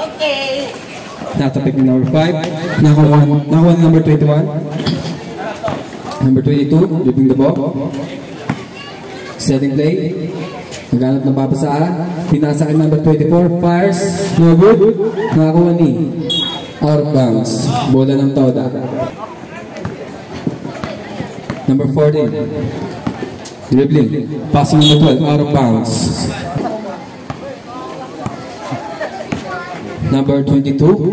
Okay. Nasa pick number 5. Nakuha number 21. Number 22, dribbling the ball. Setting play. Naghanap ng papasaan. Pinasa kay number 24. Fires. No good. Nakakuha ni. Out of bounds. Bola ng Toda. Number 14. Dribbling. Passing number 12. Out of bounds. Number 22.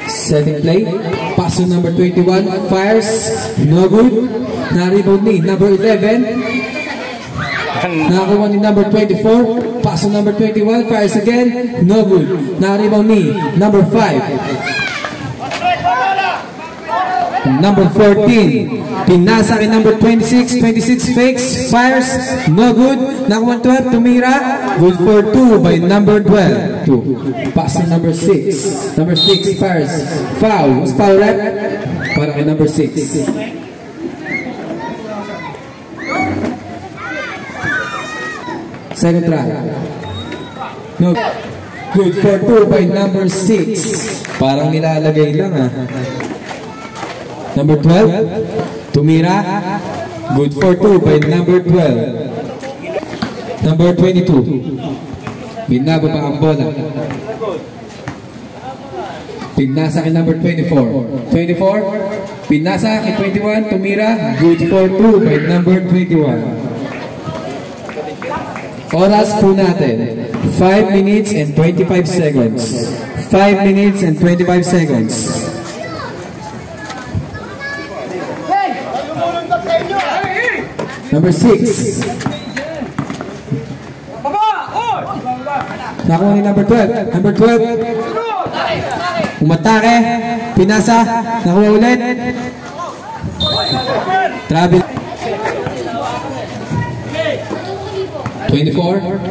Setting play. Passing number 21. Fires. No good. Na-rebound ni number 11. Nakakuha ni number 24. Passing number 21. Fires again. No good. Na-rebound ni number 5. Number 14. Pinasa kay number 26. 26 fakes. Fires. No good. Nakakuha 12. Tumira. Good for 2 by number 12. 2. Passing number 6. Number 6. Fires. Foul. Who's foul rep? Para kay number 6. Second try. No. Good for 2 by number 6. Parang nilalagay lang Number 12. Tumira. Good for 2 by number 12. Number 22. Binaba pa ang bola. Pinasa kay number 24. 24. Pinasa kay 21. Tumira. Good for 2 by number 21. Oras po natin. 5 minutes and 25 seconds. 5 minutes and 25 seconds. Number 6. Nakuha ni number 12. Number 12. Umatake. Pinasa. Nakuha ulit. Travel. 24.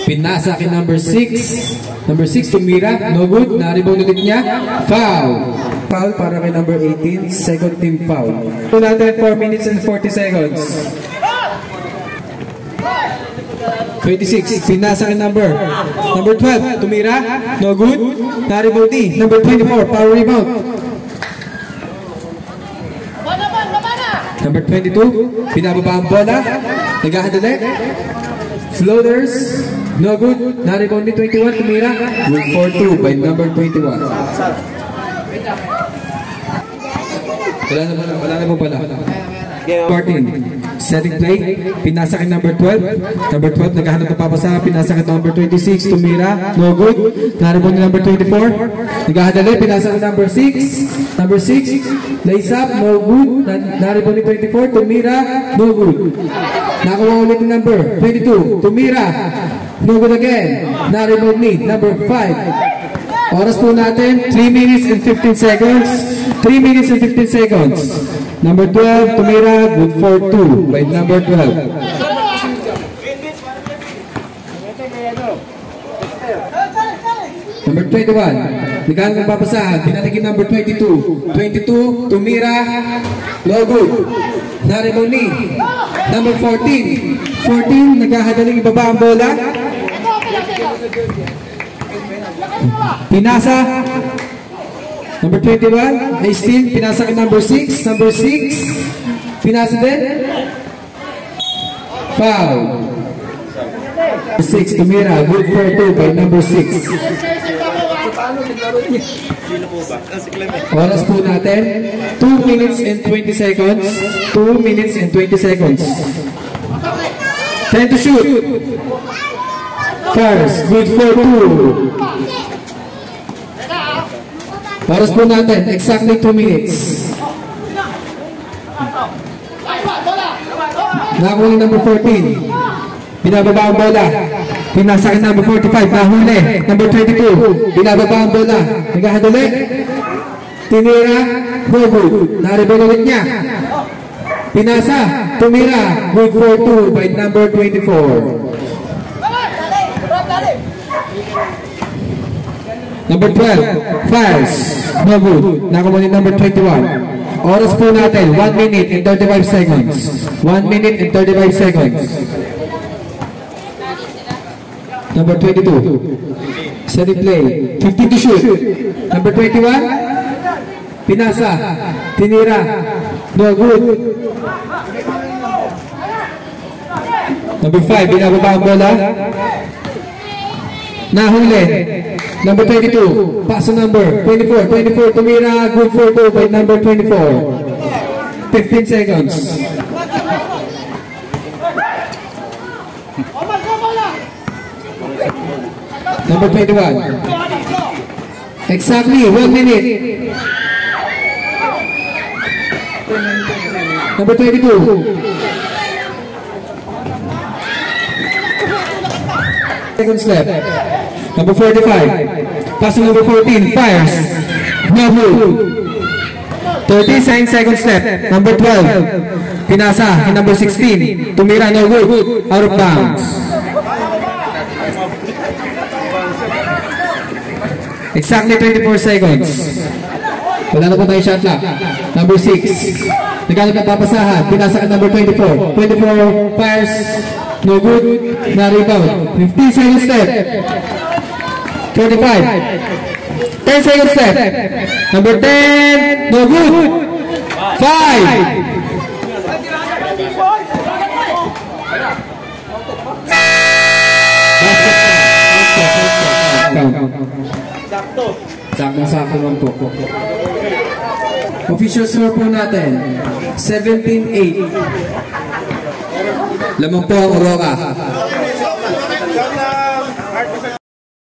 Pinasa kay number 6. Number 6 tumira. No good. Na-rebound ulit niya. Foul. Foul para kay number 18. Second team foul. Ito natin 4 minutes and 40 seconds. 26. Pinasa kay number 12. Tumira. No good. Na-rebound ni number 24. Power rebound. Number 22. Pinababa ang bola. Naghahandali. Floaters. No good. Na-rebound ni 21. Tumira. Good for 2 by number 21. Wala na po pala. 14. Setting play. Pinasa kay number 12. Number 12. Naghahanap ng papasa. Pinasa kay number 26. Tumira. No good. Na-rebound ni number 24. Naghahandali. Pinasa kay number 6. Number 6. Lays up. No good. Na-rebound ni 24. Tumira. No good. Nakuha ulit ni number 22. Tumira. No good again. Na-rebound ni number 5. Oras po natin. 3 minutes and 15 seconds. 3 minutes and 15 seconds. Number 12, Tumira, good for 2 by number 12. Number 21, Ligan ng papasahan, pinatigin number 22. 22, Tumira, no good. Na-rebound ni number 14. 14, naghahadaling ibaba ang bola. Pinasa. Number 21, ay still, pinasa kay number 6. Number 6, pinasa din. Foul. Number 6, Tumira, good for 2 by number 6. Oras po natin, 2 minutes and 20 seconds. 2 minutes and 20 seconds. Time to shoot. First, good for 2. Oras po natin, exactly 2 minutes. Nakakuha ni number 14. Binababa ang bola. Pinasa kay number 45. Nahuli. Number 22. Binababa ang bola. Naghahaduli. Tinira. No good. Na-rebound ulit niya. Pinasa. Tumira. Good for 2 by number 24. Number 12, fires. No good. Nakuha ni number 21. Oras po natin, 1 minute and 35 seconds. 1 minute and 35 seconds. Number 22. Setting play. 15 to shoot. Number 21. Pinasa. Tinira. No good. Number 5. Binababa ang bola. Nahuli. Number 22. Paso number 24. 24. Tumira. Good for 2 by number 24. 15 seconds. Number 21. Exactly 1 minute. Number 22. Seconds left. Number 45. Pass number 14. Fires. No good. 39 seconds left. Number 12. Pinasa. Number 16. Tumira. No good. Out of bounds. Exactly 24 seconds. Wala na po tayo shot clock. Number 6. Naghanap ng papasahan. Pinasa ka number 24. 24 fires. No good. Na-rebound. 15 seconds left. 45. 10 seconds left. Number 10. No good. 5. Sakto lang po. Official score po natin, 17-8. Lamang po ang Oroka.